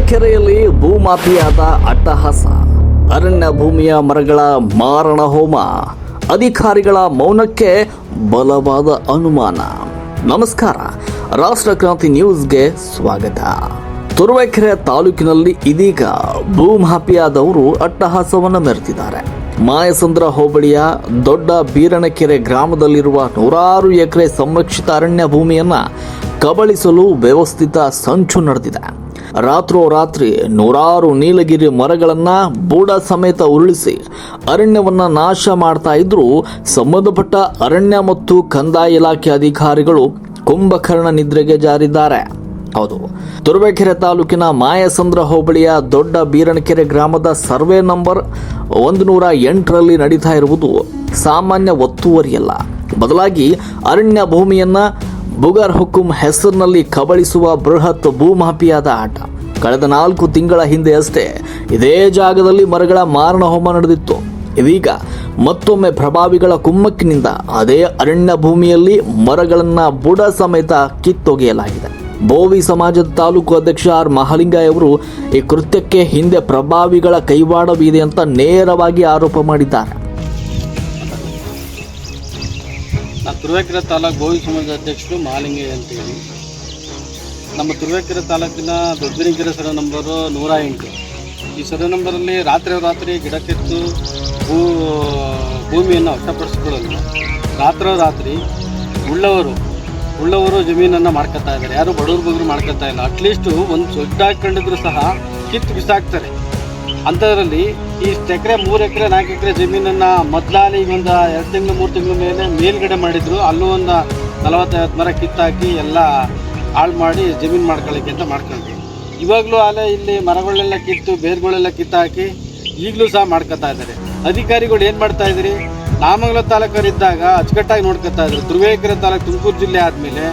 ತುರುವೇಕೆರೆಯಲ್ಲಿ ಭೂಮಾಫಿಯಾದ ಅಟ್ಟಹಾಸ, ಅರಣ್ಯ ಭೂಮಿಯ ಮರಗಳ ಮಾರಣ ಹೋಮ, ಅಧಿಕಾರಿಗಳ ಮೌನಕ್ಕೆ ಬಲವಾದ ಅನುಮಾನ. ನಮಸ್ಕಾರ, ರಾಷ್ಟ್ರ ಕ್ರಾಂತಿ ನ್ಯೂಸ್ಗೆ ಸ್ವಾಗತ. ತುರುವೇಕೆರೆ ತಾಲೂಕಿನಲ್ಲಿ ಇದೀಗ ಭೂಮಾಫಿಯಾದವರು ಅಟ್ಟಹಾಸವನ್ನು ಮೆರೆದಿದ್ದಾರೆ. ಮಾಯಸಂದ್ರ ಹೋಬಳಿಯ ದೊಡ್ಡ ಬೀರಣಕೆರೆ ಗ್ರಾಮದಲ್ಲಿರುವ ನೂರಾರು ಎಕರೆ ಸಂರಕ್ಷಿತ ಅರಣ್ಯ ಭೂಮಿಯನ್ನ ಕಬಳಿಸಲು ವ್ಯವಸ್ಥಿತ ಸಂಚು ನಡೆದಿದೆ. ರಾತ್ರೋರಾತ್ರಿ ನೂರಾರು ನೀಲಗಿರಿ ಮರಗಳನ್ನ ಬುಡ ಸಮೇತ ಉರುಳಿಸಿ ಅರಣ್ಯವನ್ನ ನಾಶ ಮಾಡ್ತಾ ಇದ್ರು. ಸಂಬಂಧಪಟ್ಟ ಅರಣ್ಯ ಮತ್ತು ಕಂದಾಯ ಇಲಾಖೆ ಅಧಿಕಾರಿಗಳು ಕುಂಭಕರ್ಣ ನಿದ್ರೆಗೆ ಜಾರಿದ್ದಾರೆ. ಹೌದು, ತುರುವೇಕೆರೆ ತಾಲೂಕಿನ ಮಾಯಸಂದ್ರ ಹೋಬಳಿಯ ದೊಡ್ಡ ಬೀರಣಕೆರೆ ಗ್ರಾಮದ ಸರ್ವೆ ನಂಬರ್ 108ರಲ್ಲಿ ನಡೀತಾ ಇರುವುದು ಸಾಮಾನ್ಯ ಒತ್ತುವರಿಯಲ್ಲ, ಬದಲಾಗಿ ಅರಣ್ಯ ಭೂಮಿಯನ್ನ ಬುಗರ್ ಹುಕುಂ ಹೆಸರಿನಲ್ಲಿ ಕಬಳಿಸುವ ಬೃಹತ್ ಭೂಮಾಫಿಯಾದ ಆಟ. ಕಳೆದ 4 ತಿಂಗಳ ಹಿಂದೆ ಅಷ್ಟೇ ಇದೇ ಜಾಗದಲ್ಲಿ ಮರಗಳ ಮಾರಣ ಹೋಮ ನಡೆದಿತ್ತು. ಇದೀಗ ಮತ್ತೊಮ್ಮೆ ಪ್ರಭಾವಿಗಳ ಕುಮ್ಮಕ್ಕಿನಿಂದ ಅದೇ ಅರಣ್ಯ ಭೂಮಿಯಲ್ಲಿ ಮರಗಳನ್ನ ಬುಡ ಸಮೇತ ಕಿತ್ತೊಗೆಯಲಾಗಿದೆ. ಬೋವಿ ಸಮಾಜದ ತಾಲೂಕು ಅಧ್ಯಕ್ಷ ಆರ್ ಮಹಾಲಿಂಗಯ್ಯ ಅವರು ಈ ಕೃತ್ಯಕ್ಕೆ ಹಿಂದೆ ಪ್ರಭಾವಿಗಳ ಕೈವಾಡವಿದೆ ಅಂತ ನೇರವಾಗಿ ಆರೋಪ ಮಾಡಿದ್ದಾರೆ. ನಾನು ತುರುವೇಕೆರೆ ತಾಲೂಕು ಬೋವಿ ಸಮಾಜದ ಅಧ್ಯಕ್ಷರು ಮಹಾಲಿಂಗಯ್ಯ ಅಂತೇಳಿ. ನಮ್ಮ ತುರುವೇಕೆರೆ ತಾಲೂಕಿನ ದೊಡ್ಡಬೀರಣಕೆರೆ ಸರ್ವೆ ನಂಬರು 108. ಈ ಸರ್ವೆ ನಂಬರಲ್ಲಿ ರಾತ್ರಿ ಗಿಡ ಕಿತ್ತು ಭೂಮಿಯನ್ನು ವಶಪಡಿಸಿಕೊಳ್ಳಲು ರಾತ್ರಿ ಉಳ್ಳವರು ಜಮೀನನ್ನು ಮಾಡ್ಕೊತಾ ಇದ್ದಾರೆ. ಯಾರು ಬಡವರು ಮಾಡ್ಕೊತಾ ಇಲ್ಲ. ಅಟ್ಲೀಸ್ಟು ಒಂದು ಸೊಡ್ಡು ಹಾಕೊಂಡಿದ್ರು ಸಹ ಕಿತ್ತು ಬಿಸಾಕ್ತಾರೆ. ಅಂಥದ್ರಲ್ಲಿ ಈ 3 ಎಕರೆ 4 ಎಕರೆ ಜಮೀನನ್ನು ಮೊದಲಾಲಿ ಈಗ ಒಂದು 2 ತಿಂಗಳು 3 ತಿಂಗಳ ಮೇಲ್ಗಡೆ ಮಾಡಿದ್ರು. ಅಲ್ಲೂ ಒಂದು 40-50 ಮರ ಕಿತ್ತಾಕಿ ಎಲ್ಲ ಹಾಳು ಮಾಡಿ ಜಮೀನು ಮಾಡ್ಕೊಳ್ಳಿಕ್ಕೆ ಅಂತ ಮಾಡ್ಕೊಂಡ್ರು. ಇವಾಗಲೂ ಅಲ್ಲೇ ಇಲ್ಲಿ ಮರಗಳೆಲ್ಲ ಕಿತ್ತು ಬೇರುಗಳೆಲ್ಲ ಕಿತ್ತಾಕಿ ಈಗಲೂ ಸಹ ಮಾಡ್ಕೊತಾ ಇದ್ದಾರೆ. ಅಧಿಕಾರಿಗಳು ಏನು ಮಾಡ್ತಾ ಇದ್ದೀರಿ? ನಾಮಂಗಲ ತಾಲೂಕರಿದ್ದಾಗ ಅಚ್ಚುಕಟ್ಟಾಗಿ ನೋಡ್ಕೊತಾ ಇದ್ರು. ತುರುವೇಕೆರೆ ತಾಲೂಕು ತುಮಕೂರು ಜಿಲ್ಲೆ ಆದಮೇಲೆ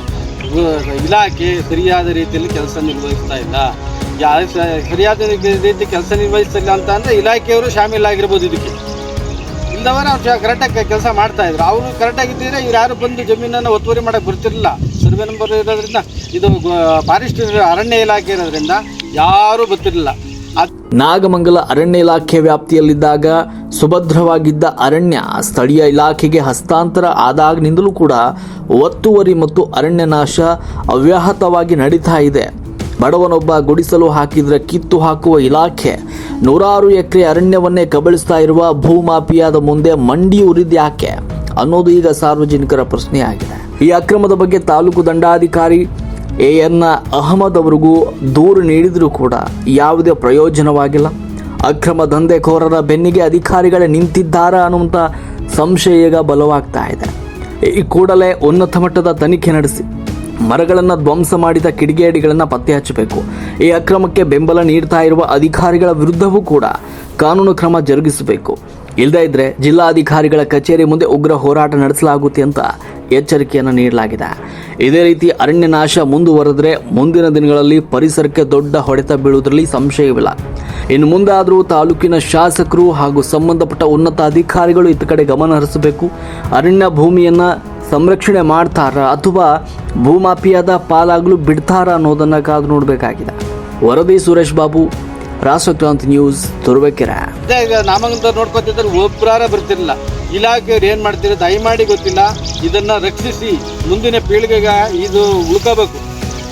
ಇಲಾಖೆ ಸರಿಯಾದ ರೀತಿಯಲ್ಲಿ ಕೆಲಸ ನಿರ್ವಹಿಸ್ತಾ ಇಲ್ಲ. ಸರಿಯಾದ ರೀತಿ ಕೆಲಸ ನಿರ್ವಹಿಸ್ತಿಲ್ಲ ಅಂದರೆ ಇಲಾಖೆಯವರು ಶಾಮೀಲಾಗಿರ್ಬೋದು. ಇದಕ್ಕೆ ಇಲ್ಲದವರ ಅವ್ರು ಕರೆಕ್ಟಾಗಿ ಕೆಲಸ ಮಾಡ್ತಾ ಇದ್ರು. ಅವರು ಕರೆಕ್ಟಾಗಿದ್ದರೆ ಇವ್ರು ಯಾರು ಬಂದು ಜಮೀನನ್ನು ಒತ್ತುವರಿ ಮಾಡೋಕ್ಕೆ ಬರ್ತಿರಲಿಲ್ಲ. ಸರ್ವೆ ನಂಬರ್ ಇರೋದ್ರಿಂದ, ಇದು ಫಾರೆಸ್ಟ್ ಅರಣ್ಯ ಇಲಾಖೆ ಇರೋದ್ರಿಂದ ಯಾರೂ ಬರ್ತಿರಲಿಲ್ಲ. ನಾಗಮಂಗಲ ಅರಣ್ಯ ಇಲಾಖೆ ವ್ಯಾಪ್ತಿಯಲ್ಲಿದ್ದಾಗ ಸುಭದ್ರವಾಗಿದ್ದ ಅರಣ್ಯ ಸ್ಥಳೀಯ ಇಲಾಖೆಗೆ ಹಸ್ತಾಂತರ ಆದಾಗಿನಿಂದಲೂ ಕೂಡ ಒತ್ತುವರಿ ಮತ್ತು ಅರಣ್ಯ ನಾಶ ಅವ್ಯಾಹತವಾಗಿ ನಡೀತಾ ಇದೆ. ಬಡವನೊಬ್ಬ ಗುಡಿಸಲು ಹಾಕಿದ್ರೆ ಕಿತ್ತು ಹಾಕುವ ಇಲಾಖೆ ನೂರಾರು ಎಕರೆ ಅರಣ್ಯವನ್ನೇ ಕಬಳಿಸ್ತಾ ಇರುವ ಭೂಮಾಫಿಯಾದ ಮುಂದೆ ಮಂಡಿ ಉರಿದ್ಯಾಕೆ ಅನ್ನೋದು ಈಗ ಸಾರ್ವಜನಿಕರ ಪ್ರಶ್ನೆಯಾಗಿದೆ. ಈ ಅಕ್ರಮದ ಬಗ್ಗೆ ತಾಲೂಕು ದಂಡಾಧಿಕಾರಿ AN ಅಹಮದ್ ಅವರಿಗೂ ದೂರು ನೀಡಿದರೂ ಕೂಡ ಯಾವುದೇ ಪ್ರಯೋಜನವಾಗಿಲ್ಲ. ಅಕ್ರಮ ದಂಧೆಕೋರರ ಬೆನ್ನಿಗೆ ಅಧಿಕಾರಿಗಳೇ ನಿಂತಿದ್ದಾರಾ ಅನ್ನುವಂಥ ಸಂಶಯ ಈಗ ಬಲವಾಗ್ತಾ ಇದೆ. ಈ ಕೂಡಲೇ ಉನ್ನತ ಮಟ್ಟದ ತನಿಖೆ ನಡೆಸಿ ಮರಗಳನ್ನು ಧ್ವಂಸ ಮಾಡಿದ ಕಿಡಿಗೇಡಿಗಳನ್ನು ಪತ್ತೆ ಹಚ್ಚಬೇಕು. ಈ ಅಕ್ರಮಕ್ಕೆ ಬೆಂಬಲ ನೀಡ್ತಾ ಇರುವ ಅಧಿಕಾರಿಗಳ ವಿರುದ್ಧವೂ ಕೂಡ ಕಾನೂನು ಕ್ರಮ ಜರುಗಿಸಬೇಕು. ಇಲ್ಲದೇ ಇದ್ರೆ ಜಿಲ್ಲಾಧಿಕಾರಿಗಳ ಕಚೇರಿ ಮುಂದೆ ಉಗ್ರ ಹೋರಾಟ ನಡೆಸಲಾಗುತ್ತೆ ಅಂತ ಎಚ್ಚರಿಕೆಯನ್ನು ನೀಡಲಾಗಿದೆ. ಇದೇ ರೀತಿ ಅರಣ್ಯ ನಾಶ ಮುಂದುವರೆದರೆ ಮುಂದಿನ ದಿನಗಳಲ್ಲಿ ಪರಿಸರಕ್ಕೆ ದೊಡ್ಡ ಹೊಡೆತ ಬೀಳುವುದರಲ್ಲಿ ಸಂಶಯವಿಲ್ಲ. ಇನ್ನು ಮುಂದಾದರೂ ತಾಲೂಕಿನ ಶಾಸಕರು ಹಾಗೂ ಸಂಬಂಧಪಟ್ಟ ಉನ್ನತ ಅಧಿಕಾರಿಗಳು ಇತ್ತ ಕಡೆ ಗಮನ ಹರಿಸಬೇಕು. ಅರಣ್ಯ ಭೂಮಿಯನ್ನ ಸಂರಕ್ಷಣೆ ಮಾಡ್ತಾರಾ ಅಥವಾ ಭೂಮಾಫಿಯಾದ ಪಾಲಾಗಲು ಬಿಡ್ತಾರಾ ಅನ್ನೋದನ್ನ ಕಾದು ನೋಡಬೇಕಾಗಿದೆ. ವರದಿ ಸುರೇಶ್ ಬಾಬು, ರಾಷ್ಟ್ರ ಕ್ರಾಂತಿ ನ್ಯೂಸ್, ತುರುವೇಕೆರೆ. ನಾಮಂಗಲದವ್ರು ನೋಡ್ಕೊತಿದ್ರೆ ಒಬ್ಬರಾರ ಬರ್ತಿರಲಿಲ್ಲ. ಇಲಾಖೆಯವ್ರು ಏನು ಮಾಡ್ತೀರ ದಯಮಾಡಿ ಗೊತ್ತಿಲ್ಲ. ಇದನ್ನು ರಕ್ಷಿಸಿ ಮುಂದಿನ ಪೀಳಿಗೆಗೆ ಇದು ಉಳ್ಕೋಬೇಕು,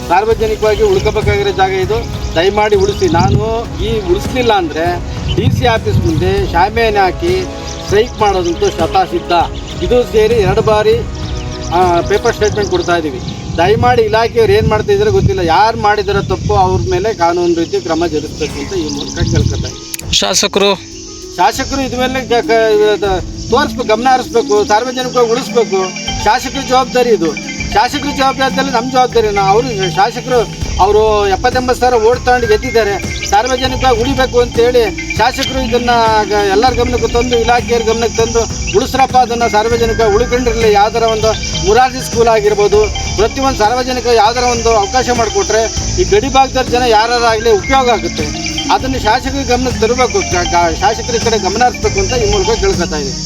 ಸಾರ್ವಜನಿಕವಾಗಿ ಉಳ್ಕೋಬೇಕಾಗಿರೋ ಜಾಗ ಇದು. ದಯಮಾಡಿ ಉಳಿಸಿ. ನಾನು ಈ ಉಳಿಸ್ಲಿಲ್ಲ ಅಂದರೆ DC ಆಫೀಸ್ ಮುಂದೆ ಶಾಮಿಯಾನೆ ಹಾಕಿ ಸ್ಟ್ರೈಕ್ ಮಾಡೋದಂತೂ ಶತಸಿದ್ಧ. ಇದು ಸೇರಿ 2 ಬಾರಿ ಪೇಪರ್ ಸ್ಟೇಟ್ಮೆಂಟ್ ಕೊಡ್ತಾ ಇದ್ದೀವಿ. ದಯಮಾಡಿ ಇಲಾಖೆಯವ್ರು ಏನು ಮಾಡ್ತಿದ್ರೆ ಗೊತ್ತಿಲ್ಲ. ಯಾರು ಮಾಡಿದಾರೋ ತಪ್ಪು ಅವ್ರ ಮೇಲೆ ಕಾನೂನು ರೀತಿ ಕ್ರಮ ಜರುಗಿಸ್ಬೇಕು ಅಂತ ಈ ಮೂಲಕ ಕೇಳ್ಕೊತಾ ಇದ್ದೀವಿ. ಶಾಸಕರು ಇದ ಮೇಲೆ ತೋರಿಸ್ಬೇಕು, ಗಮನ ಹರಿಸ್ಬೇಕು, ಸಾರ್ವಜನಿಕವಾಗಿ ಉಳಿಸ್ಬೇಕು. ಶಾಸಕರ ಜವಾಬ್ದಾರಿ ಇದು. ಶಾಸಕರ ಜವಾಬ್ದಾರಿಯಲ್ಲಿ ನಮ್ಮ ಜವಾಬ್ದಾರಿ. ಶಾಸಕರು ಅವರು 70-80 ಸಾವಿರ ಓಟ್ ತಗೊಂಡು ಗೆದ್ದಿದ್ದಾರೆ. ಸಾರ್ವಜನಿಕವಾಗಿ ಉಳಿಬೇಕು ಅಂತೇಳಿ ಶಾಸಕರು ಇದನ್ನು ಎಲ್ಲರ ಗಮನಕ್ಕೆ ತಂದು, ಇಲಾಖೆಯವ್ರ ಗಮನಕ್ಕೆ ತಂದು ಉಳಿಸ್ರಪ್ಪ, ಅದನ್ನು ಸಾರ್ವಜನಿಕವಾಗಿ ಉಳ್ಕೊಂಡಿರಲಿ. ಯಾವ್ದಾರ ಒಂದು ಮುರಾರ್ಜಿ ಸ್ಕೂಲ್ ಆಗಿರ್ಬೋದು, ಪ್ರತಿಯೊಂದು ಸಾರ್ವಜನಿಕ ಯಾವ್ದಾರ ಒಂದು ಅವಕಾಶ ಮಾಡಿಕೊಟ್ರೆ ಈ ಗಡಿ ಭಾಗದ ಜನ ಯಾರಾಗಲಿ ಉಪಯೋಗ ಆಗುತ್ತೆ. ಅದನ್ನು ಶಾಸಕರ ಗಮನಕ್ಕೆ ತರಬೇಕು. ಶಾಸಕರ ಕಡೆ ಗಮನ ಹರಿಸ್ಬೇಕು ಅಂತ ಈ ಮೂಲಕ ಕೇಳ್ಕೊತಾ ಇದ್ದೀವಿ.